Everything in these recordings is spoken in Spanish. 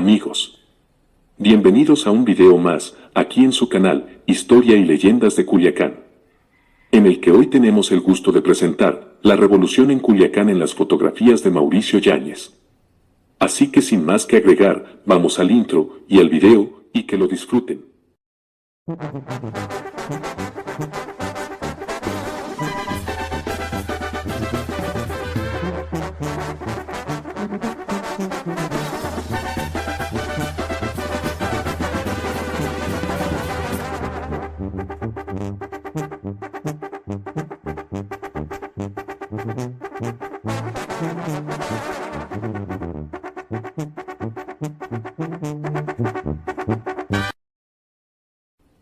amigos. Bienvenidos a un video más, aquí en su canal, Historia y Leyendas de Culiacán, en el que hoy tenemos el gusto de presentar, la revolución en Culiacán en las fotografías de Mauricio Yáñez. Así que sin más que agregar, vamos al intro y al video, y que lo disfruten.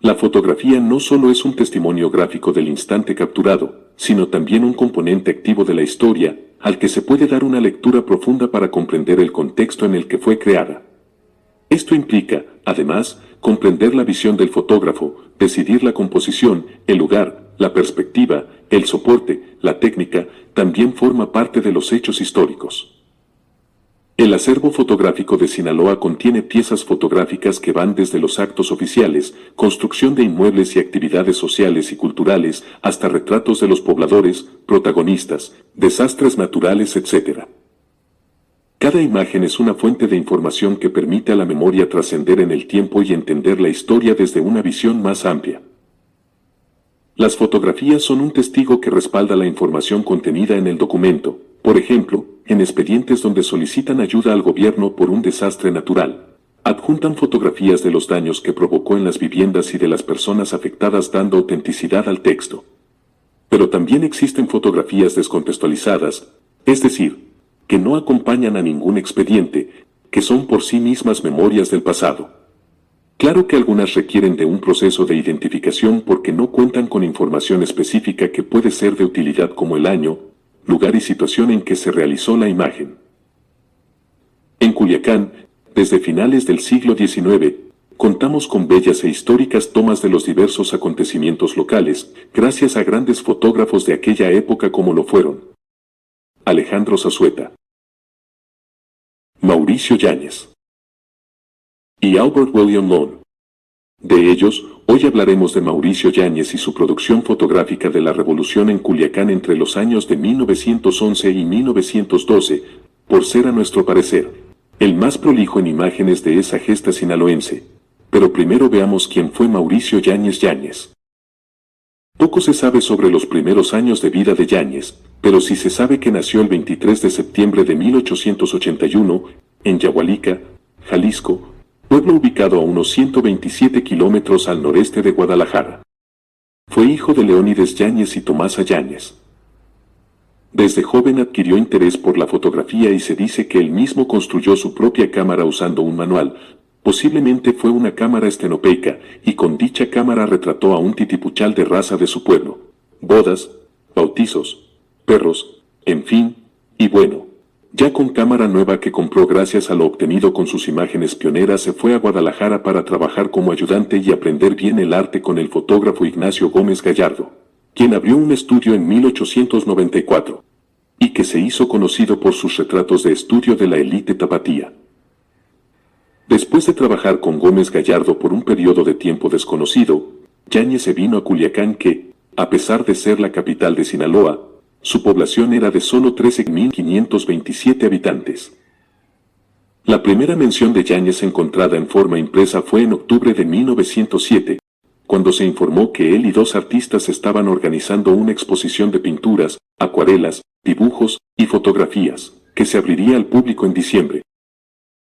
La fotografía no solo es un testimonio gráfico del instante capturado, sino también un componente activo de la historia, al que se puede dar una lectura profunda para comprender el contexto en el que fue creada. Esto implica, además, comprender la visión del fotógrafo, decidir la composición, el lugar, la perspectiva, el soporte, la técnica, también forma parte de los hechos históricos. El acervo fotográfico de Sinaloa contiene piezas fotográficas que van desde los actos oficiales, construcción de inmuebles y actividades sociales y culturales, hasta retratos de los pobladores, protagonistas, desastres naturales, etc. Cada imagen es una fuente de información que permite a la memoria trascender en el tiempo y entender la historia desde una visión más amplia. Las fotografías son un testigo que respalda la información contenida en el documento, por ejemplo, en expedientes donde solicitan ayuda al gobierno por un desastre natural. Adjuntan fotografías de los daños que provocó en las viviendas y de las personas afectadas dando autenticidad al texto. Pero también existen fotografías descontextualizadas, es decir, que no acompañan a ningún expediente, que son por sí mismas memorias del pasado. Claro que algunas requieren de un proceso de identificación porque no cuentan con información específica que puede ser de utilidad como el año, lugar y situación en que se realizó la imagen. En Culiacán, desde finales del siglo XIX, contamos con bellas e históricas tomas de los diversos acontecimientos locales, gracias a grandes fotógrafos de aquella época como lo fueron Alejandro Zazueta, Mauricio Yáñez y Albert William Lown. De ellos, hoy hablaremos de Mauricio Yáñez y su producción fotográfica de la revolución en Culiacán entre los años de 1911 y 1912, por ser a nuestro parecer, el más prolijo en imágenes de esa gesta sinaloense. Pero primero veamos quién fue Mauricio Yáñez Yáñez. Poco se sabe sobre los primeros años de vida de Yáñez, pero sí se sabe que nació el 23 de septiembre de 1881, en Yahualica, Jalisco, pueblo ubicado a unos 127 kilómetros al noreste de Guadalajara. Fue hijo de Leónides Yáñez y Tomasa Yáñez. Desde joven adquirió interés por la fotografía y se dice que él mismo construyó su propia cámara usando un manual, posiblemente fue una cámara estenopeica, y con dicha cámara retrató a un titipuchal de raza de su pueblo, bodas, bautizos, perros, en fin, y bueno. Ya con cámara nueva que compró gracias a lo obtenido con sus imágenes pioneras se fue a Guadalajara para trabajar como ayudante y aprender bien el arte con el fotógrafo Ignacio Gómez Gallardo, quien abrió un estudio en 1894, y que se hizo conocido por sus retratos de estudio de la élite tapatía. Después de trabajar con Gómez Gallardo por un periodo de tiempo desconocido, Yáñez se vino a Culiacán que, a pesar de ser la capital de Sinaloa, su población era de solo 13.527 habitantes. La primera mención de Yáñez encontrada en forma impresa fue en octubre de 1907, cuando se informó que él y dos artistas estaban organizando una exposición de pinturas, acuarelas, dibujos y fotografías, que se abriría al público en diciembre.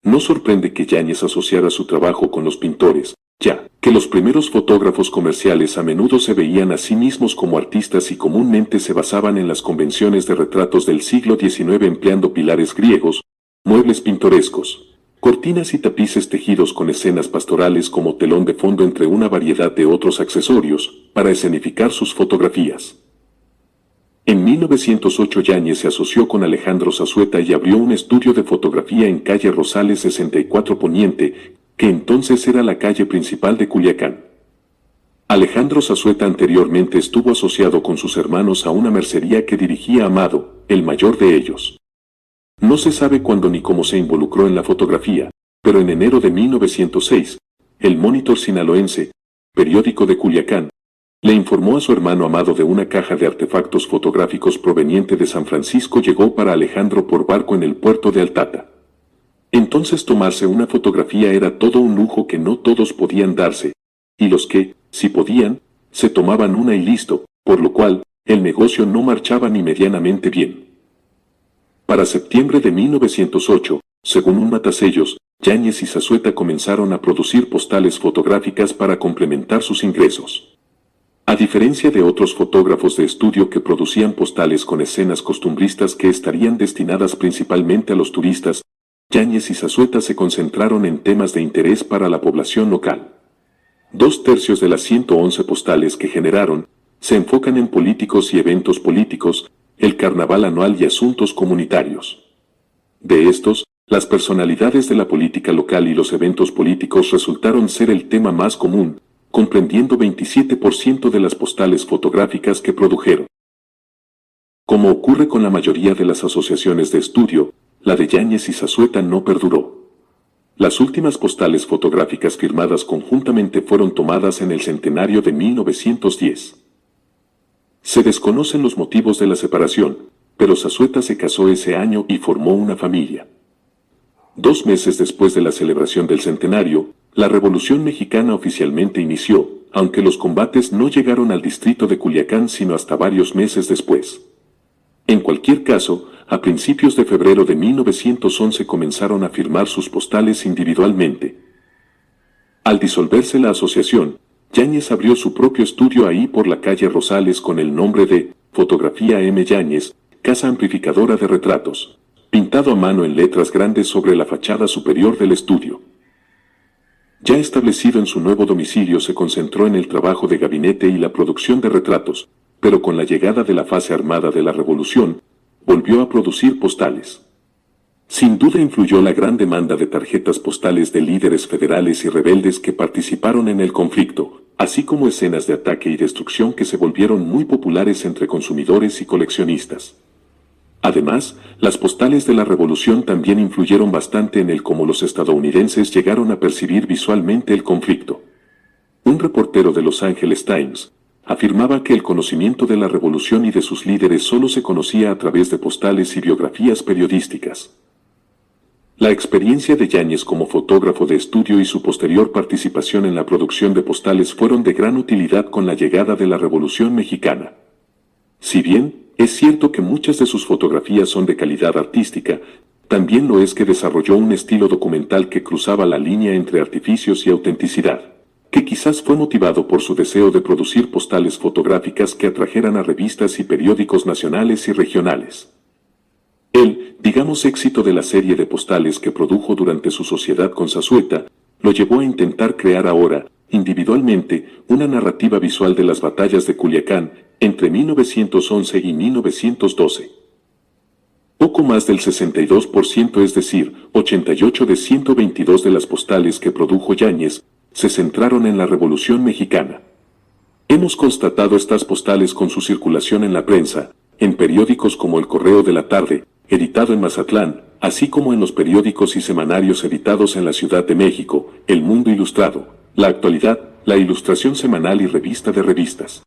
No sorprende que Yáñez asociara su trabajo con los pintores, ya que los primeros fotógrafos comerciales a menudo se veían a sí mismos como artistas y comúnmente se basaban en las convenciones de retratos del siglo XIX empleando pilares griegos, muebles pintorescos, cortinas y tapices tejidos con escenas pastorales como telón de fondo entre una variedad de otros accesorios, para escenificar sus fotografías. En 1908 Yáñez se asoció con Alejandro Zazueta y abrió un estudio de fotografía en calle Rosales 64 Poniente, que entonces era la calle principal de Culiacán. Alejandro Zazueta anteriormente estuvo asociado con sus hermanos a una mercería que dirigía Amado, el mayor de ellos. No se sabe cuándo ni cómo se involucró en la fotografía, pero en enero de 1906, el Monitor Sinaloense, periódico de Culiacán, le informó a su hermano Amado de una caja de artefactos fotográficos proveniente de San Francisco llegó para Alejandro por barco en el puerto de Altata. Entonces tomarse una fotografía era todo un lujo que no todos podían darse, y los que, si podían, se tomaban una y listo, por lo cual, el negocio no marchaba ni medianamente bien. Para septiembre de 1908, según un matasellos, Yáñez y Zazueta comenzaron a producir postales fotográficas para complementar sus ingresos. A diferencia de otros fotógrafos de estudio que producían postales con escenas costumbristas que estarían destinadas principalmente a los turistas, Yáñez y Zazueta se concentraron en temas de interés para la población local. 2/3 de las 111 postales que generaron se enfocan en políticos y eventos políticos, el carnaval anual y asuntos comunitarios. De estos, las personalidades de la política local y los eventos políticos resultaron ser el tema más común, comprendiendo 27% de las postales fotográficas que produjeron. Como ocurre con la mayoría de las asociaciones de estudio, la de Yáñez y Zazueta no perduró. Las últimas postales fotográficas firmadas conjuntamente fueron tomadas en el centenario de 1910. Se desconocen los motivos de la separación, pero Zazueta se casó ese año y formó una familia. 2 meses después de la celebración del centenario, la Revolución Mexicana oficialmente inició, aunque los combates no llegaron al distrito de Culiacán sino hasta varios meses después. En cualquier caso, a principios de febrero de 1911 comenzaron a firmar sus postales individualmente. Al disolverse la asociación, Yáñez abrió su propio estudio ahí por la calle Rosales con el nombre de Fotografía M. Yáñez, Casa Amplificadora de Retratos, pintado a mano en letras grandes sobre la fachada superior del estudio. Ya establecido en su nuevo domicilio se concentró en el trabajo de gabinete y la producción de retratos, pero con la llegada de la fase armada de la Revolución, volvió a producir postales. Sin duda influyó la gran demanda de tarjetas postales de líderes federales y rebeldes que participaron en el conflicto, así como escenas de ataque y destrucción que se volvieron muy populares entre consumidores y coleccionistas. Además, las postales de la Revolución también influyeron bastante en el cómo los estadounidenses llegaron a percibir visualmente el conflicto. Un reportero de Los Angeles Times afirmaba que el conocimiento de la Revolución y de sus líderes solo se conocía a través de postales y biografías periodísticas. La experiencia de Yáñez como fotógrafo de estudio y su posterior participación en la producción de postales fueron de gran utilidad con la llegada de la Revolución Mexicana. Si bien, es cierto que muchas de sus fotografías son de calidad artística, también lo es que desarrolló un estilo documental que cruzaba la línea entre artificios y autenticidad, que quizás fue motivado por su deseo de producir postales fotográficas que atrajeran a revistas y periódicos nacionales y regionales. El, digamos, éxito de la serie de postales que produjo durante su sociedad con Zazueta, lo llevó a intentar crear ahora, individualmente, una narrativa visual de las batallas de Culiacán, entre 1911 y 1912. Poco más del 62%, es decir, 88 de 122 de las postales que produjo Yáñez, se centraron en la Revolución Mexicana. Hemos constatado estas postales con su circulación en la prensa, en periódicos como El Correo de la Tarde, editado en Mazatlán, así como en los periódicos y semanarios editados en la Ciudad de México, El Mundo Ilustrado, La Actualidad, La Ilustración Semanal y Revista de Revistas.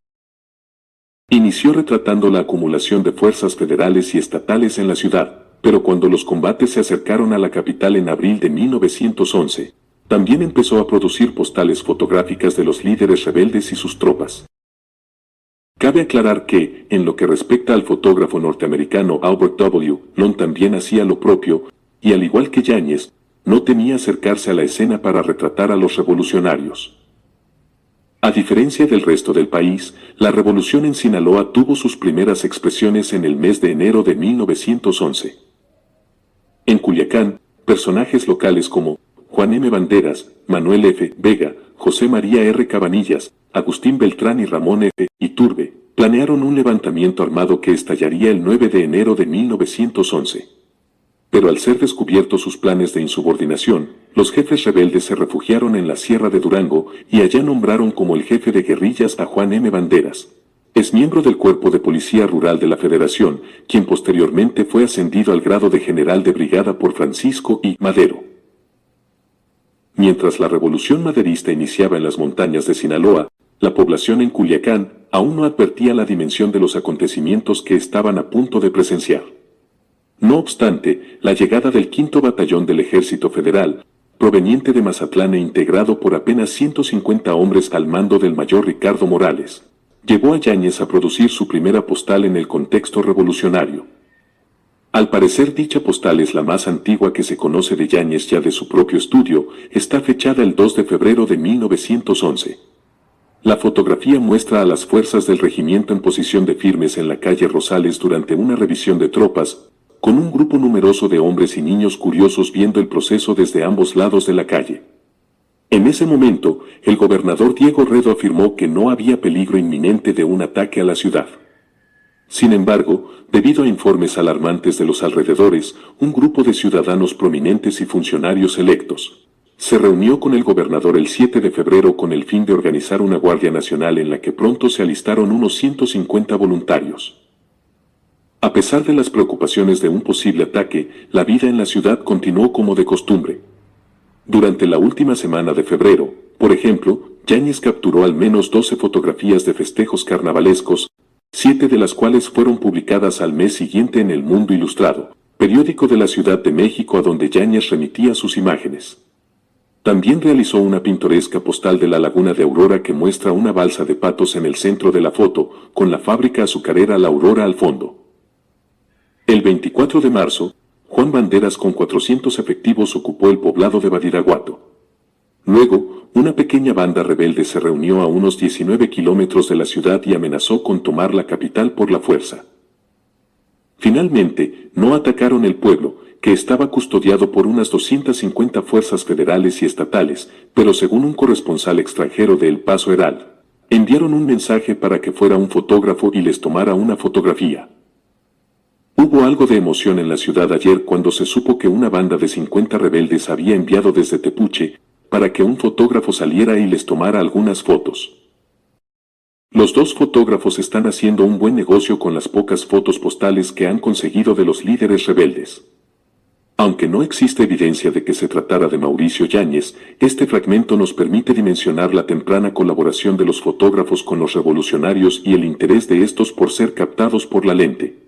Inició retratando la acumulación de fuerzas federales y estatales en la ciudad, pero cuando los combates se acercaron a la capital en abril de 1911, también empezó a producir postales fotográficas de los líderes rebeldes y sus tropas. Cabe aclarar que, en lo que respecta al fotógrafo norteamericano Albert W. Long también hacía lo propio, y al igual que Yáñez, no temía acercarse a la escena para retratar a los revolucionarios. A diferencia del resto del país, la revolución en Sinaloa tuvo sus primeras expresiones en el mes de enero de 1911. En Culiacán, personajes locales como Juan M. Banderas, Manuel F. Vega, José María R. Cabanillas, Agustín Beltrán y Ramón F. Iturbe, planearon un levantamiento armado que estallaría el 9 de enero de 1911. Pero al ser descubiertos sus planes de insubordinación, los jefes rebeldes se refugiaron en la Sierra de Durango y allá nombraron como el jefe de guerrillas a Juan M. Banderas. Es miembro del Cuerpo de Policía Rural de la Federación, quien posteriormente fue ascendido al grado de general de brigada por Francisco I. Madero. Mientras la revolución maderista iniciaba en las montañas de Sinaloa, la población en Culiacán aún no advertía la dimensión de los acontecimientos que estaban a punto de presenciar. No obstante, la llegada del 5º Batallón del Ejército Federal, proveniente de Mazatlán e integrado por apenas 150 hombres al mando del mayor Ricardo Morales, llevó a Yáñez a producir su primera postal en el contexto revolucionario. Al parecer dicha postal es la más antigua que se conoce de Yáñez ya de su propio estudio, está fechada el 2 de febrero de 1911. La fotografía muestra a las fuerzas del regimiento en posición de firmes en la calle Rosales durante una revisión de tropas, con un grupo numeroso de hombres y niños curiosos viendo el proceso desde ambos lados de la calle. En ese momento, el gobernador Diego Redo afirmó que no había peligro inminente de un ataque a la ciudad. Sin embargo, debido a informes alarmantes de los alrededores, un grupo de ciudadanos prominentes y funcionarios electos se reunió con el gobernador el 7 de febrero con el fin de organizar una Guardia Nacional en la que pronto se alistaron unos 150 voluntarios. A pesar de las preocupaciones de un posible ataque, la vida en la ciudad continuó como de costumbre. Durante la última semana de febrero, por ejemplo, Yáñez capturó al menos 12 fotografías de festejos carnavalescos, 7 de las cuales fueron publicadas al mes siguiente en El Mundo Ilustrado, periódico de la Ciudad de México a donde Yáñez remitía sus imágenes. También realizó una pintoresca postal de la laguna de Aurora que muestra una balsa de patos en el centro de la foto, con la fábrica azucarera La Aurora al fondo. El 24 de marzo, Juan Banderas con 400 efectivos ocupó el poblado de Badiraguato. Luego, una pequeña banda rebelde se reunió a unos 19 kilómetros de la ciudad y amenazó con tomar la capital por la fuerza. Finalmente, no atacaron el pueblo, que estaba custodiado por unas 250 fuerzas federales y estatales, pero según un corresponsal extranjero de El Paso Herald, enviaron un mensaje para que fuera un fotógrafo y les tomara una fotografía. Hubo algo de emoción en la ciudad ayer cuando se supo que una banda de 50 rebeldes había enviado desde Tepuche para que un fotógrafo saliera y les tomara algunas fotos. Los dos fotógrafos están haciendo un buen negocio con las pocas fotos postales que han conseguido de los líderes rebeldes. Aunque no existe evidencia de que se tratara de Mauricio Yáñez, este fragmento nos permite dimensionar la temprana colaboración de los fotógrafos con los revolucionarios y el interés de estos por ser captados por la lente.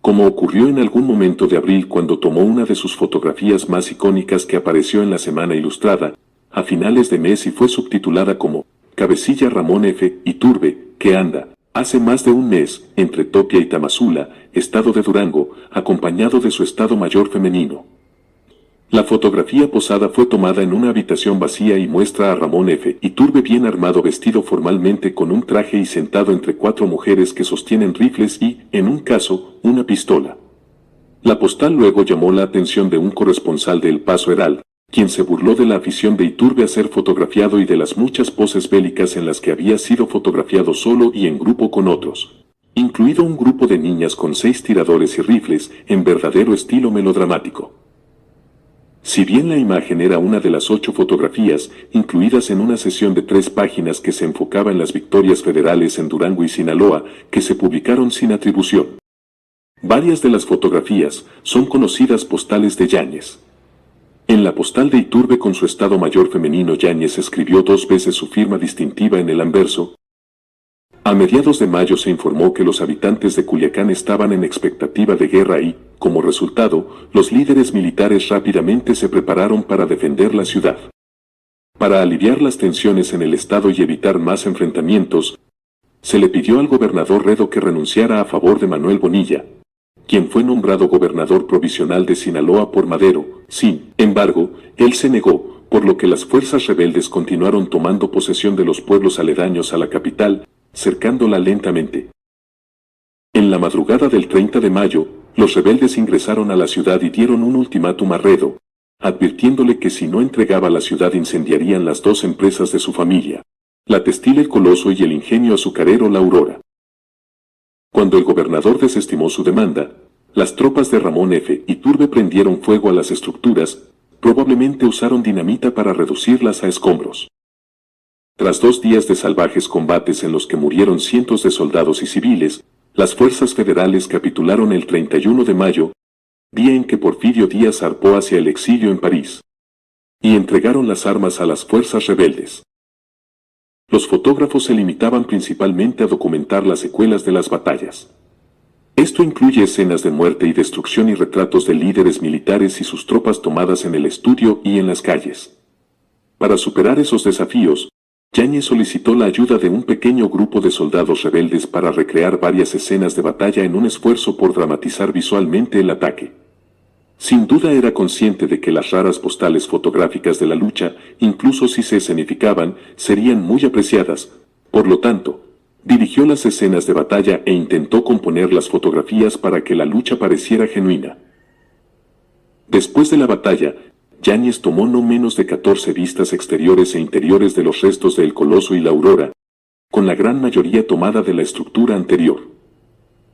Como ocurrió en algún momento de abril cuando tomó una de sus fotografías más icónicas que apareció en la Semana Ilustrada, a finales de mes y fue subtitulada como Cabecilla Ramón F. Iturbe, que anda, hace más de un mes, entre Topia y Tamazula, estado de Durango, acompañado de su Estado Mayor femenino. La fotografía posada fue tomada en una habitación vacía y muestra a Ramón F. Iturbe bien armado vestido formalmente con un traje y sentado entre 4 mujeres que sostienen rifles y, en un caso, una pistola. La postal luego llamó la atención de un corresponsal de El Paso Herald, quien se burló de la afición de Iturbe a ser fotografiado y de las muchas poses bélicas en las que había sido fotografiado solo y en grupo con otros, incluido un grupo de niñas con 6 tiradores y rifles, en verdadero estilo melodramático. Si bien la imagen era una de las 8 fotografías, incluidas en una sesión de 3 páginas que se enfocaba en las victorias federales en Durango y Sinaloa, que se publicaron sin atribución. Varias de las fotografías son conocidas postales de Yáñez. En la postal de Iturbe con su Estado Mayor femenino, Yáñez escribió 2 veces su firma distintiva en el anverso. A mediados de mayo se informó que los habitantes de Culiacán estaban en expectativa de guerra y, como resultado, los líderes militares rápidamente se prepararon para defender la ciudad. Para aliviar las tensiones en el estado y evitar más enfrentamientos, se le pidió al gobernador Redo que renunciara a favor de Manuel Bonilla, quien fue nombrado gobernador provisional de Sinaloa por Madero. Sin embargo, él se negó, por lo que las fuerzas rebeldes continuaron tomando posesión de los pueblos aledaños a la capital, cercándola lentamente. En la madrugada del 30 de mayo, los rebeldes ingresaron a la ciudad y dieron un ultimátum a Redo, advirtiéndole que si no entregaba la ciudad incendiarían las 2 empresas de su familia, la Textil El Coloso y el ingenio azucarero La Aurora. Cuando el gobernador desestimó su demanda, las tropas de Ramón F. Iturbe prendieron fuego a las estructuras, probablemente usaron dinamita para reducirlas a escombros. Tras 2 días de salvajes combates en los que murieron cientos de soldados y civiles, las fuerzas federales capitularon el 31 de mayo, día en que Porfirio Díaz zarpó hacia el exilio en París. y entregaron las armas a las fuerzas rebeldes. Los fotógrafos se limitaban principalmente a documentar las secuelas de las batallas. Esto incluye escenas de muerte y destrucción y retratos de líderes militares y sus tropas tomadas en el estudio y en las calles. Para superar esos desafíos, Yáñez solicitó la ayuda de un pequeño grupo de soldados rebeldes para recrear varias escenas de batalla en un esfuerzo por dramatizar visualmente el ataque. Sin duda era consciente de que las raras postales fotográficas de la lucha, incluso si se escenificaban, serían muy apreciadas. Por lo tanto, dirigió las escenas de batalla e intentó componer las fotografías para que la lucha pareciera genuina. Después de la batalla, Yáñez tomó no menos de 14 vistas exteriores e interiores de los restos del Coloso y la Aurora, con la gran mayoría tomada de la estructura anterior.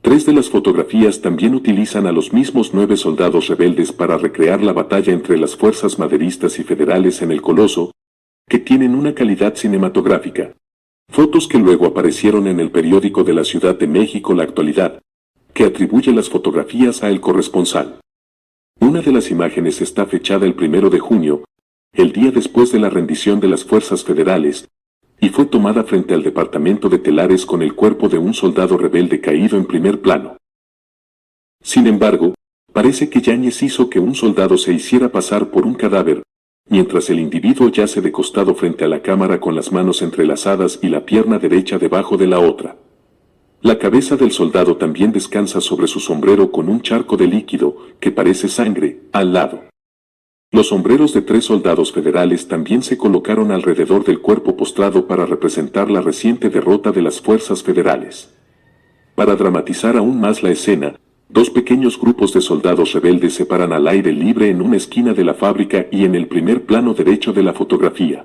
3 de las fotografías también utilizan a los mismos 9 soldados rebeldes para recrear la batalla entre las fuerzas maderistas y federales en el Coloso, que tienen una calidad cinematográfica. Fotos que luego aparecieron en el periódico de la Ciudad de México La Actualidad, que atribuye las fotografías a El Corresponsal. Una de las imágenes está fechada el 1 de junio, el día después de la rendición de las fuerzas federales, y fue tomada frente al departamento de Telares con el cuerpo de un soldado rebelde caído en primer plano. Sin embargo, parece que Yáñez hizo que un soldado se hiciera pasar por un cadáver, mientras el individuo yace de costado frente a la cámara con las manos entrelazadas y la pierna derecha debajo de la otra. La cabeza del soldado también descansa sobre su sombrero con un charco de líquido, que parece sangre, al lado. Los sombreros de 3 soldados federales también se colocaron alrededor del cuerpo postrado para representar la reciente derrota de las fuerzas federales. Para dramatizar aún más la escena, 2 pequeños grupos de soldados rebeldes se paran al aire libre en una esquina de la fábrica y en el primer plano derecho de la fotografía.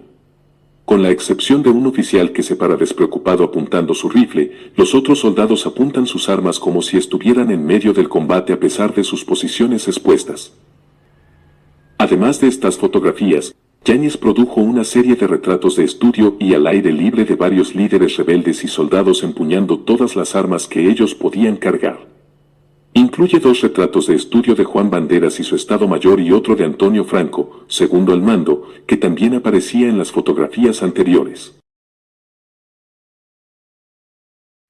Con la excepción de un oficial que se para despreocupado apuntando su rifle, los otros soldados apuntan sus armas como si estuvieran en medio del combate a pesar de sus posiciones expuestas. Además de estas fotografías, Yáñez produjo una serie de retratos de estudio y al aire libre de varios líderes rebeldes y soldados empuñando todas las armas que ellos podían cargar. Incluye 2 retratos de estudio de Juan Banderas y su Estado Mayor y otro de Antonio Franco, segundo al mando, que también aparecía en las fotografías anteriores.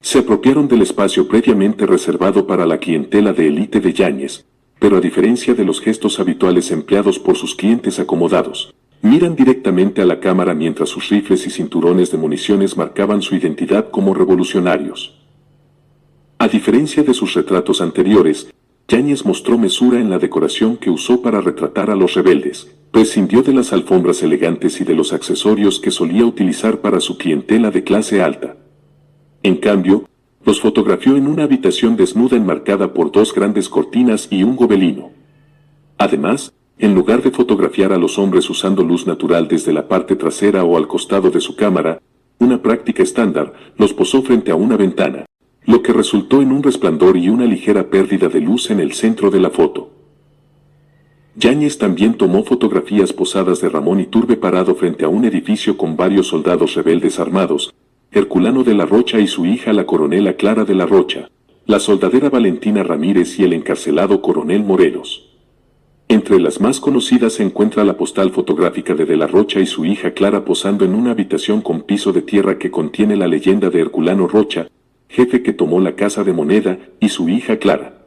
Se apropiaron del espacio previamente reservado para la clientela de élite de Yáñez, pero a diferencia de los gestos habituales empleados por sus clientes acomodados, miran directamente a la cámara mientras sus rifles y cinturones de municiones marcaban su identidad como revolucionarios. A diferencia de sus retratos anteriores, Yáñez mostró mesura en la decoración que usó para retratar a los rebeldes, prescindió de las alfombras elegantes y de los accesorios que solía utilizar para su clientela de clase alta. En cambio, los fotografió en una habitación desnuda enmarcada por 2 grandes cortinas y un gobelino. Además, en lugar de fotografiar a los hombres usando luz natural desde la parte trasera o al costado de su cámara, una práctica estándar, los posó frente a una ventana, lo que resultó en un resplandor y una ligera pérdida de luz en el centro de la foto. Yáñez también tomó fotografías posadas de Ramón Iturbe parado frente a un edificio con varios soldados rebeldes armados, Herculano de la Rocha y su hija la coronela Clara de la Rocha, la soldadera Valentina Ramírez y el encarcelado coronel Morelos. Entre las más conocidas se encuentra la postal fotográfica de la Rocha y su hija Clara posando en una habitación con piso de tierra que contiene la leyenda de Herculano Rocha, jefe que tomó la Casa de Moneda, y su hija Clara.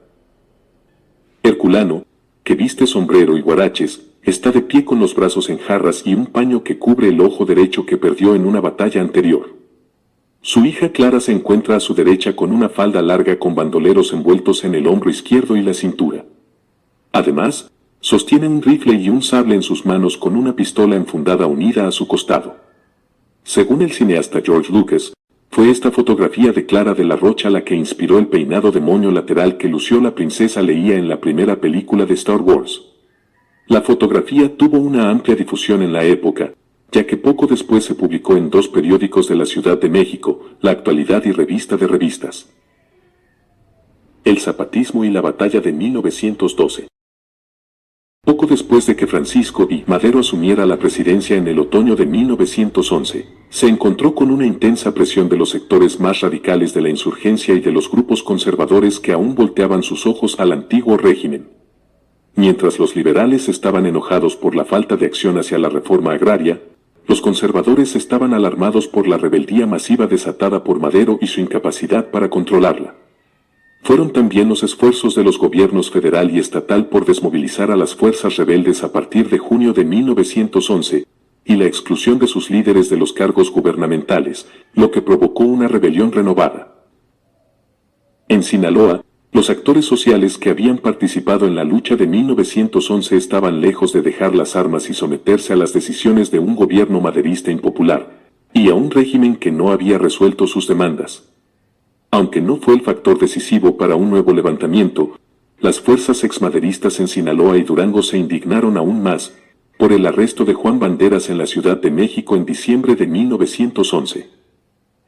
Herculano, que viste sombrero y guaraches, está de pie con los brazos en jarras y un paño que cubre el ojo derecho que perdió en una batalla anterior. Su hija Clara se encuentra a su derecha con una falda larga con bandoleros envueltos en el hombro izquierdo y la cintura. Además, sostiene un rifle y un sable en sus manos con una pistola enfundada unida a su costado. Según el cineasta George Lucas, fue esta fotografía de Clara de la Rocha la que inspiró el peinado de moño lateral que lució la princesa Leia en la primera película de Star Wars. La fotografía tuvo una amplia difusión en la época, ya que poco después se publicó en 2 periódicos de la Ciudad de México, La Actualidad y Revista de Revistas. El zapatismo y la batalla de 1912. Poco después de que Francisco I. Madero asumiera la presidencia en el otoño de 1911, se encontró con una intensa presión de los sectores más radicales de la insurgencia y de los grupos conservadores que aún volteaban sus ojos al antiguo régimen. Mientras los liberales estaban enojados por la falta de acción hacia la reforma agraria, los conservadores estaban alarmados por la rebeldía masiva desatada por Madero y su incapacidad para controlarla. Fueron también los esfuerzos de los gobiernos federal y estatal por desmovilizar a las fuerzas rebeldes a partir de junio de 1911, y la exclusión de sus líderes de los cargos gubernamentales, lo que provocó una rebelión renovada. En Sinaloa, los actores sociales que habían participado en la lucha de 1911 estaban lejos de dejar las armas y someterse a las decisiones de un gobierno maderista impopular, y a un régimen que no había resuelto sus demandas. Aunque no fue el factor decisivo para un nuevo levantamiento, las fuerzas exmaderistas en Sinaloa y Durango se indignaron aún más por el arresto de Juan Banderas en la Ciudad de México en diciembre de 1911.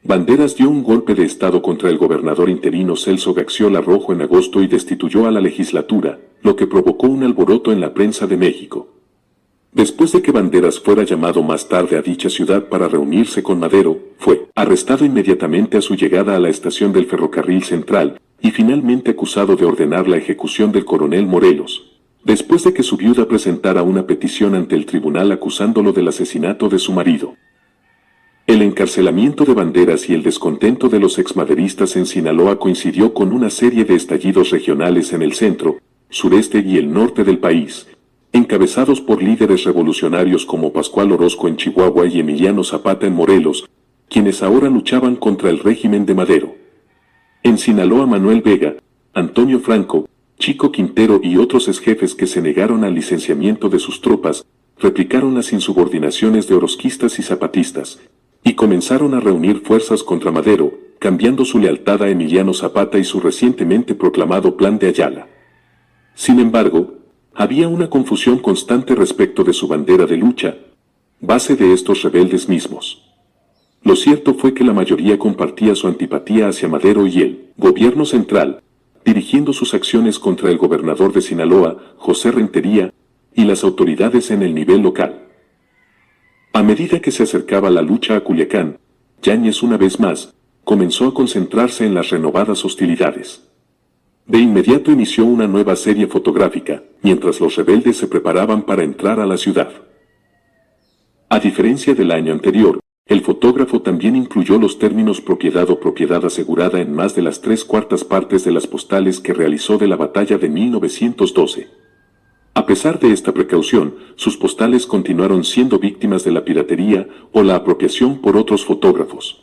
Banderas dio un golpe de Estado contra el gobernador interino Celso Gaxiola Rojo en agosto y destituyó a la legislatura, lo que provocó un alboroto en la prensa de México. Después de que Banderas fuera llamado más tarde a dicha ciudad para reunirse con Madero, fue arrestado inmediatamente a su llegada a la estación del Ferrocarril Central y finalmente acusado de ordenar la ejecución del coronel Morelos, después de que su viuda presentara una petición ante el tribunal acusándolo del asesinato de su marido. El encarcelamiento de Banderas y el descontento de los exmaderistas en Sinaloa coincidió con una serie de estallidos regionales en el centro, sureste y el norte del país, encabezados por líderes revolucionarios como Pascual Orozco en Chihuahua y Emiliano Zapata en Morelos, quienes ahora luchaban contra el régimen de Madero. En Sinaloa, Manuel Vega, Antonio Franco, Chico Quintero y otros exjefes que se negaron al licenciamiento de sus tropas, replicaron las insubordinaciones de orozquistas y zapatistas, y comenzaron a reunir fuerzas contra Madero, cambiando su lealtad a Emiliano Zapata y su recientemente proclamado Plan de Ayala. Sin embargo, había una confusión constante respecto de su bandera de lucha, base de estos rebeldes mismos. Lo cierto fue que la mayoría compartía su antipatía hacia Madero y el gobierno central, dirigiendo sus acciones contra el gobernador de Sinaloa, José Rentería, y las autoridades en el nivel local. A medida que se acercaba la lucha a Culiacán, Yáñez una vez más comenzó a concentrarse en las renovadas hostilidades. De inmediato inició una nueva serie fotográfica, mientras los rebeldes se preparaban para entrar a la ciudad. A diferencia del año anterior, el fotógrafo también incluyó los términos propiedad o propiedad asegurada en más de las 3/4 partes de las postales que realizó de la batalla de 1912. A pesar de esta precaución, sus postales continuaron siendo víctimas de la piratería o la apropiación por otros fotógrafos.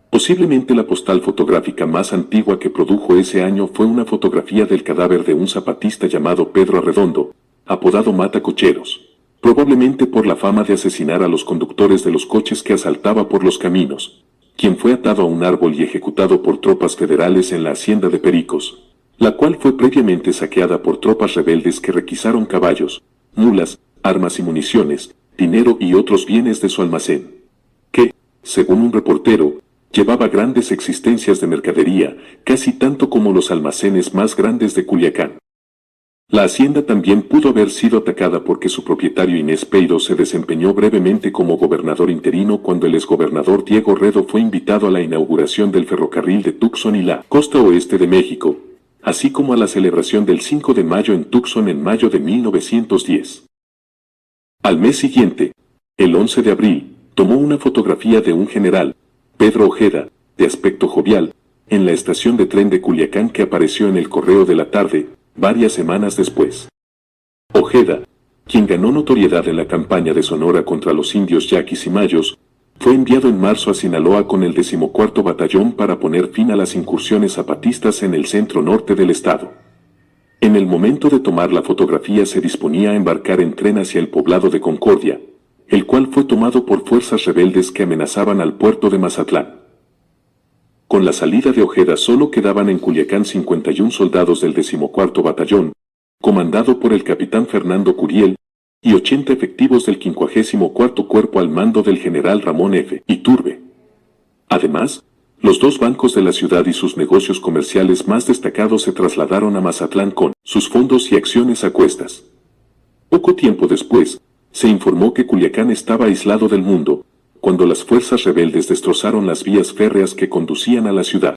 Posiblemente la postal fotográfica más antigua que produjo ese año fue una fotografía del cadáver de un zapatista llamado Pedro Arredondo, apodado Mata Cocheros, probablemente por la fama de asesinar a los conductores de los coches que asaltaba por los caminos, quien fue atado a un árbol y ejecutado por tropas federales en la hacienda de Pericos, la cual fue previamente saqueada por tropas rebeldes que requisaron caballos, mulas, armas y municiones, dinero y otros bienes de su almacén, que, según un reportero, llevaba grandes existencias de mercadería, casi tanto como los almacenes más grandes de Culiacán. La hacienda también pudo haber sido atacada porque su propietario Inés Peiro se desempeñó brevemente como gobernador interino cuando el exgobernador Diego Redo fue invitado a la inauguración del ferrocarril de Tucson y la costa oeste de México, así como a la celebración del 5 de mayo en Tucson en mayo de 1910. Al mes siguiente, el 11 de abril, tomó una fotografía de un general, Pedro Ojeda, de aspecto jovial, en la estación de tren de Culiacán que apareció en el Correo de la Tarde, varias semanas después. Ojeda, quien ganó notoriedad en la campaña de Sonora contra los indios yaquis y mayos, fue enviado en marzo a Sinaloa con el 14º Batallón para poner fin a las incursiones zapatistas en el centro norte del estado. En el momento de tomar la fotografía se disponía a embarcar en tren hacia el poblado de Concordia, el cual fue tomado por fuerzas rebeldes que amenazaban al puerto de Mazatlán. Con la salida de Ojeda solo quedaban en Culiacán 51 soldados del 14º Batallón, comandado por el capitán Fernando Curiel, y 80 efectivos del 54º Cuerpo al mando del general Ramón F. Iturbe. Además, los dos bancos de la ciudad y sus negocios comerciales más destacados se trasladaron a Mazatlán con sus fondos y acciones a cuestas. Poco tiempo después, se informó que Culiacán estaba aislado del mundo, cuando las fuerzas rebeldes destrozaron las vías férreas que conducían a la ciudad.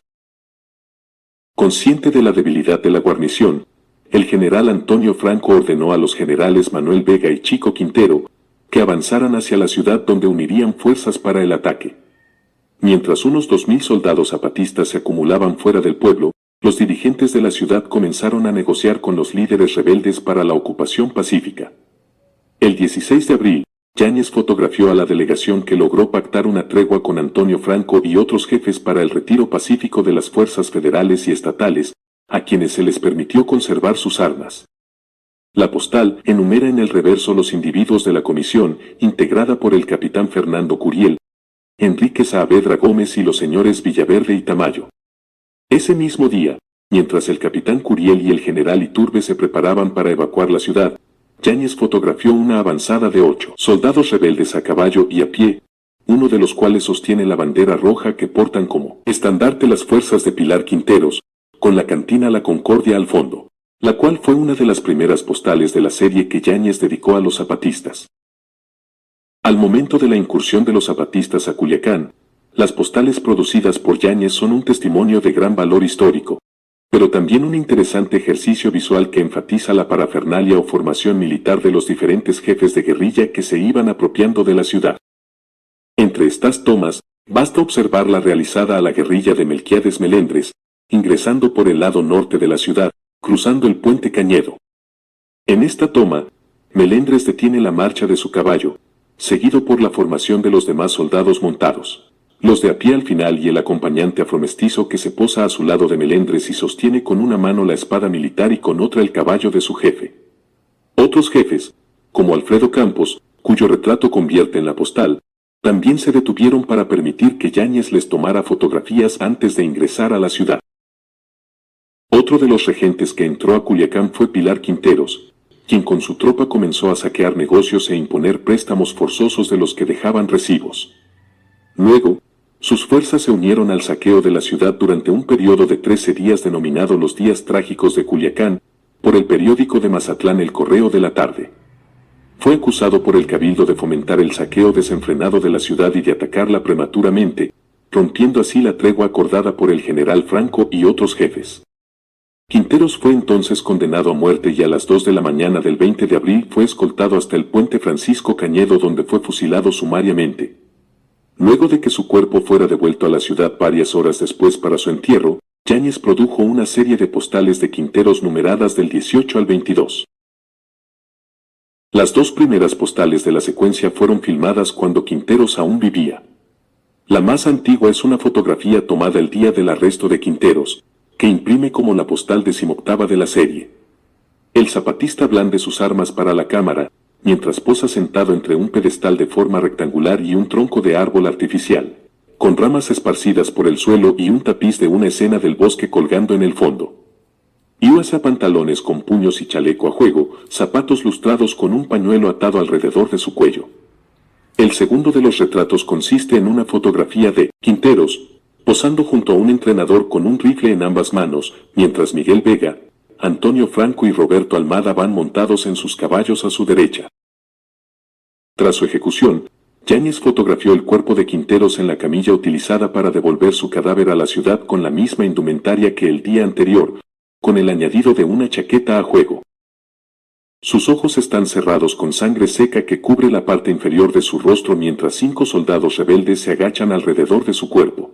Consciente de la debilidad de la guarnición, el general Antonio Franco ordenó a los generales Manuel Vega y Chico Quintero que avanzaran hacia la ciudad donde unirían fuerzas para el ataque. Mientras unos 2000 soldados zapatistas se acumulaban fuera del pueblo, los dirigentes de la ciudad comenzaron a negociar con los líderes rebeldes para la ocupación pacífica. El 16 de abril, Yáñez fotografió a la delegación que logró pactar una tregua con Antonio Franco y otros jefes para el retiro pacífico de las fuerzas federales y estatales, a quienes se les permitió conservar sus armas. La postal enumera en el reverso los individuos de la comisión, integrada por el capitán Fernando Curiel, Enrique Saavedra Gómez y los señores Villaverde y Tamayo. Ese mismo día, mientras el capitán Curiel y el general Iturbe se preparaban para evacuar la ciudad, Yáñez fotografió una avanzada de 8 soldados rebeldes a caballo y a pie, uno de los cuales sostiene la bandera roja que portan como estandarte las fuerzas de Pilar Quinteros, con la cantina La Concordia al fondo, la cual fue una de las primeras postales de la serie que Yáñez dedicó a los zapatistas. Al momento de la incursión de los zapatistas a Culiacán, las postales producidas por Yáñez son un testimonio de gran valor histórico, pero también un interesante ejercicio visual que enfatiza la parafernalia o formación militar de los diferentes jefes de guerrilla que se iban apropiando de la ciudad. Entre estas tomas, basta observar la realizada a la guerrilla de Melquiades Melendres, ingresando por el lado norte de la ciudad, cruzando el puente Cañedo. En esta toma, Melendres detiene la marcha de su caballo, seguido por la formación de los demás soldados montados. Los de a pie al final y el acompañante afromestizo que se posa a su lado de Melendres y sostiene con una mano la espada militar y con otra el caballo de su jefe. Otros jefes, como Alfredo Campos, cuyo retrato convierte en la postal, también se detuvieron para permitir que Yáñez les tomara fotografías antes de ingresar a la ciudad. Otro de los regentes que entró a Culiacán fue Pilar Quinteros, quien con su tropa comenzó a saquear negocios e imponer préstamos forzosos de los que dejaban recibos. Luego, sus fuerzas se unieron al saqueo de la ciudad durante un periodo de 13 días denominado los Días Trágicos de Culiacán, por el periódico de Mazatlán El Correo de la Tarde. Fue acusado por el Cabildo de fomentar el saqueo desenfrenado de la ciudad y de atacarla prematuramente, rompiendo así la tregua acordada por el general Franco y otros jefes. Quinteros fue entonces condenado a muerte y a las 2 de la mañana del 20 de abril fue escoltado hasta el puente Francisco Cañedo donde fue fusilado sumariamente. Luego de que su cuerpo fuera devuelto a la ciudad varias horas después para su entierro, Yáñez produjo una serie de postales de Quinteros numeradas del 18 al 22. Las dos primeras postales de la secuencia fueron filmadas cuando Quinteros aún vivía. La más antigua es una fotografía tomada el día del arresto de Quinteros, que imprime como la postal 18ª de la serie. El zapatista blande sus armas para la cámara, mientras posa sentado entre un pedestal de forma rectangular y un tronco de árbol artificial, con ramas esparcidas por el suelo y un tapiz de una escena del bosque colgando en el fondo. Y usa pantalones con puños y chaleco a juego, zapatos lustrados con un pañuelo atado alrededor de su cuello. El segundo de los retratos consiste en una fotografía de Quinteros, posando junto a un entrenador con un rifle en ambas manos, mientras Miguel Vega, Antonio Franco y Roberto Almada van montados en sus caballos a su derecha. Tras su ejecución, Yáñez fotografió el cuerpo de Quinteros en la camilla utilizada para devolver su cadáver a la ciudad con la misma indumentaria que el día anterior, con el añadido de una chaqueta a juego. Sus ojos están cerrados con sangre seca que cubre la parte inferior de su rostro mientras 5 soldados rebeldes se agachan alrededor de su cuerpo.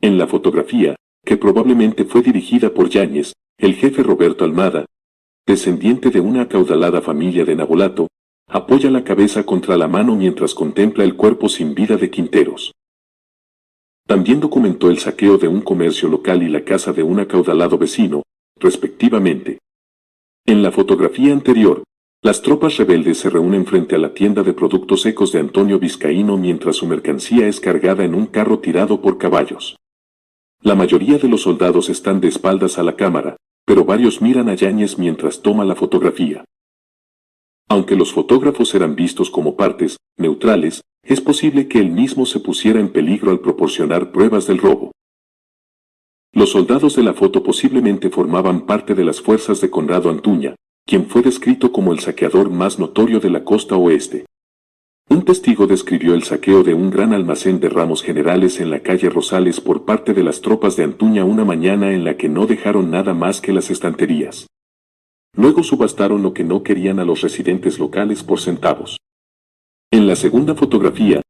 En la fotografía, que probablemente fue dirigida por Yáñez, el jefe Roberto Almada, descendiente de una acaudalada familia de Nabolato, apoya la cabeza contra la mano mientras contempla el cuerpo sin vida de Quinteros. También documentó el saqueo de un comercio local y la casa de un acaudalado vecino, respectivamente. En la fotografía anterior, las tropas rebeldes se reúnen frente a la tienda de productos secos de Antonio Vizcaíno mientras su mercancía es cargada en un carro tirado por caballos. La mayoría de los soldados están de espaldas a la cámara, pero varios miran a Yáñez mientras toma la fotografía. Aunque los fotógrafos eran vistos como partes neutrales, es posible que él mismo se pusiera en peligro al proporcionar pruebas del robo. Los soldados de la foto posiblemente formaban parte de las fuerzas de Conrado Antuña, quien fue descrito como el saqueador más notorio de la costa oeste. Un testigo describió el saqueo de un gran almacén de ramos generales en la calle Rosales por parte de las tropas de Antuña una mañana en la que no dejaron nada más que las estanterías. Luego subastaron lo que no querían a los residentes locales por centavos. En la segunda fotografía,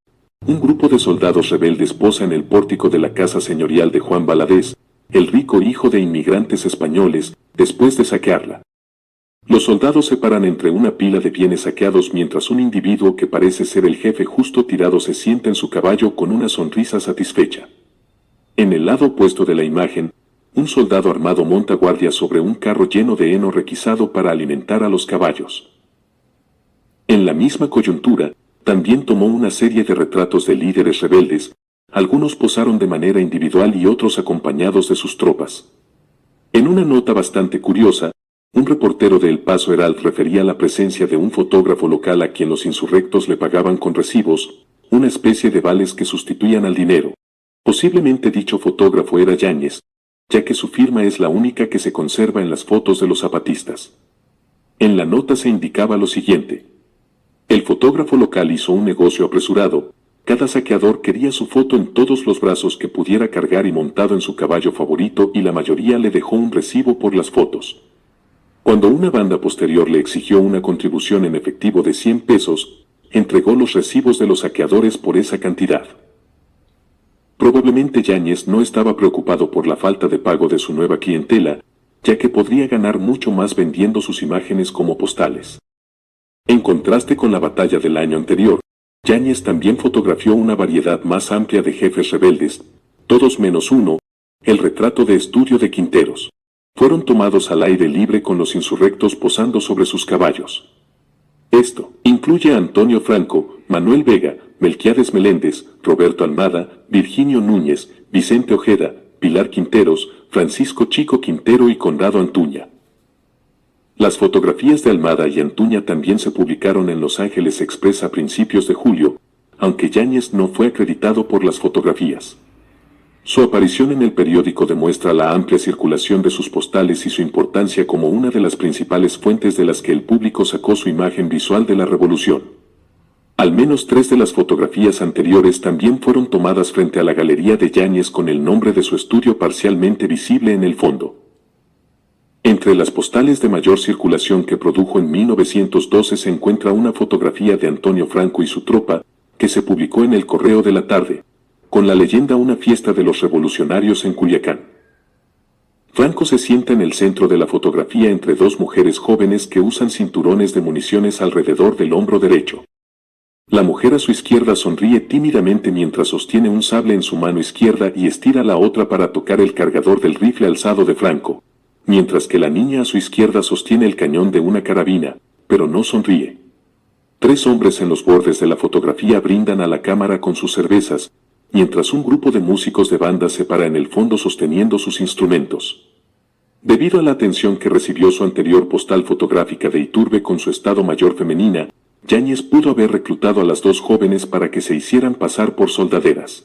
un grupo de soldados rebeldes posa en el pórtico de la casa señorial de Juan Valadez, el rico hijo de inmigrantes españoles, después de saquearla. Los soldados se paran entre una pila de bienes saqueados mientras un individuo que parece ser el jefe justo tirado se sienta en su caballo con una sonrisa satisfecha. En el lado opuesto de la imagen, un soldado armado monta guardia sobre un carro lleno de heno requisado para alimentar a los caballos. En la misma coyuntura, también tomó una serie de retratos de líderes rebeldes, algunos posaron de manera individual y otros acompañados de sus tropas. En una nota bastante curiosa, un reportero de El Paso Herald refería la presencia de un fotógrafo local a quien los insurrectos le pagaban con recibos, una especie de vales que sustituían al dinero. Posiblemente dicho fotógrafo era Yáñez, ya que su firma es la única que se conserva en las fotos de los zapatistas. En la nota se indicaba lo siguiente. El fotógrafo local hizo un negocio apresurado. Cada saqueador quería su foto en todos los brazos que pudiera cargar y montado en su caballo favorito y la mayoría le dejó un recibo por las fotos. Cuando una banda posterior le exigió una contribución en efectivo de 100 pesos, entregó los recibos de los saqueadores por esa cantidad. Probablemente Yáñez no estaba preocupado por la falta de pago de su nueva clientela, ya que podría ganar mucho más vendiendo sus imágenes como postales. En contraste con la batalla del año anterior, Yáñez también fotografió una variedad más amplia de jefes rebeldes, todos menos uno, el retrato de estudio de Quinteros. Fueron tomados al aire libre con los insurrectos posando sobre sus caballos. Esto incluye a Antonio Franco, Manuel Vega, Melquiades Meléndez, Roberto Almada, Virginio Núñez, Vicente Ojeda, Pilar Quinteros, Francisco Chico Quintero y Conrado Antuña. Las fotografías de Almada y Antuña también se publicaron en Los Ángeles Express a principios de julio, aunque Yáñez no fue acreditado por las fotografías. Su aparición en el periódico demuestra la amplia circulación de sus postales y su importancia como una de las principales fuentes de las que el público sacó su imagen visual de la revolución. Al menos 3 de las fotografías anteriores también fueron tomadas frente a la galería de Yáñez con el nombre de su estudio parcialmente visible en el fondo. Entre las postales de mayor circulación que produjo en 1912 se encuentra una fotografía de Antonio Franco y su tropa, que se publicó en El Correo de la Tarde, con la leyenda Una fiesta de los revolucionarios en Culiacán. Franco se sienta en el centro de la fotografía entre 2 mujeres jóvenes que usan cinturones de municiones alrededor del hombro derecho. La mujer a su izquierda sonríe tímidamente mientras sostiene un sable en su mano izquierda y estira la otra para tocar el cargador del rifle alzado de Franco, mientras que la niña a su izquierda sostiene el cañón de una carabina, pero no sonríe. 3 hombres en los bordes de la fotografía brindan a la cámara con sus cervezas, mientras un grupo de músicos de banda se para en el fondo sosteniendo sus instrumentos. Debido a la atención que recibió su anterior postal fotográfica de Iturbe con su estado mayor femenina, Yáñez pudo haber reclutado a las 2 jóvenes para que se hicieran pasar por soldaderas.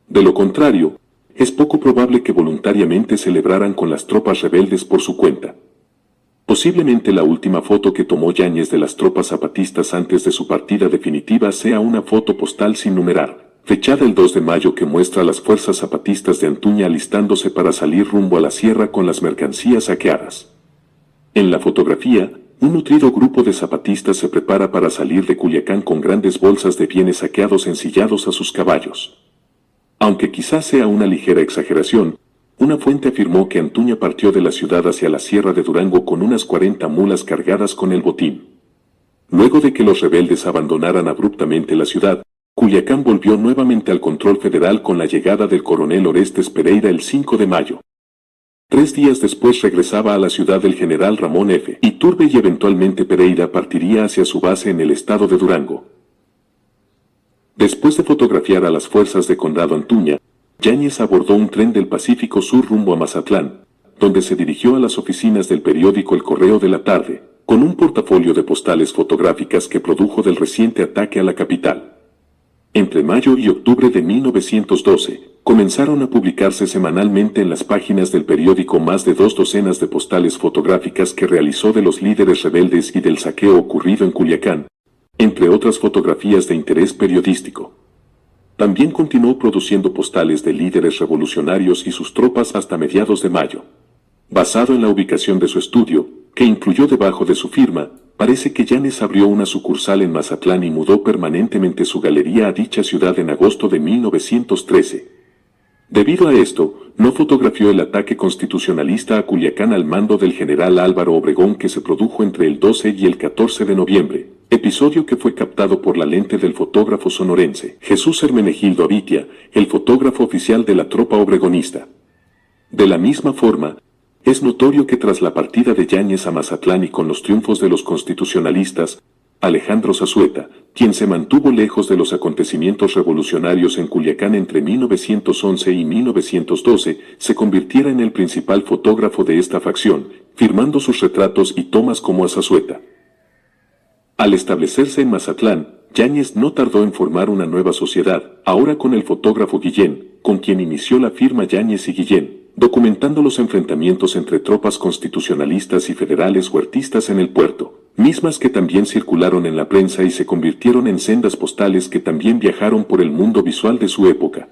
De lo contrario, es poco probable que voluntariamente celebraran con las tropas rebeldes por su cuenta. Posiblemente la última foto que tomó Yáñez de las tropas zapatistas antes de su partida definitiva sea una foto postal sin numerar, fechada el 2 de mayo que muestra a las fuerzas zapatistas de Antuña alistándose para salir rumbo a la sierra con las mercancías saqueadas. En la fotografía, un nutrido grupo de zapatistas se prepara para salir de Culiacán con grandes bolsas de bienes saqueados ensillados a sus caballos. Aunque quizás sea una ligera exageración, una fuente afirmó que Antuña partió de la ciudad hacia la sierra de Durango con unas 40 mulas cargadas con el botín. Luego de que los rebeldes abandonaran abruptamente la ciudad, Culiacán volvió nuevamente al control federal con la llegada del coronel Orestes Pereira el 5 de mayo. 3 días después regresaba a la ciudad el general Ramón F. Iturbe y eventualmente Pereira partiría hacia su base en el estado de Durango. Después de fotografiar a las fuerzas de Conrado Antuña, Yáñez abordó un tren del Pacífico Sur rumbo a Mazatlán, donde se dirigió a las oficinas del periódico El Correo de la Tarde, con un portafolio de postales fotográficas que produjo del reciente ataque a la capital. Entre mayo y octubre de 1912, comenzaron a publicarse semanalmente en las páginas del periódico más de 2 docenas de postales fotográficas que realizó de los líderes rebeldes y del saqueo ocurrido en Culiacán, entre otras fotografías de interés periodístico. También continuó produciendo postales de líderes revolucionarios y sus tropas hasta mediados de mayo. Basado en la ubicación de su estudio, que incluyó debajo de su firma, parece que Yáñez abrió una sucursal en Mazatlán y mudó permanentemente su galería a dicha ciudad en agosto de 1913. Debido a esto, no fotografió el ataque constitucionalista a Culiacán al mando del general Álvaro Obregón que se produjo entre el 12 y el 14 de noviembre, episodio que fue captado por la lente del fotógrafo sonorense Jesús Hermenegildo Avitia, el fotógrafo oficial de la tropa obregonista. De la misma forma, es notorio que tras la partida de Yáñez a Mazatlán y con los triunfos de los constitucionalistas, Alejandro Zazueta, quien se mantuvo lejos de los acontecimientos revolucionarios en Culiacán entre 1911 y 1912, se convirtiera en el principal fotógrafo de esta facción, firmando sus retratos y tomas como a Zazueta. Al establecerse en Mazatlán, Yáñez no tardó en formar una nueva sociedad, ahora con el fotógrafo Guillén, con quien inició la firma Yáñez y Guillén, documentando los enfrentamientos entre tropas constitucionalistas y federales huertistas en el puerto, mismas que también circularon en la prensa y se convirtieron en sendas postales que también viajaron por el mundo visual de su época.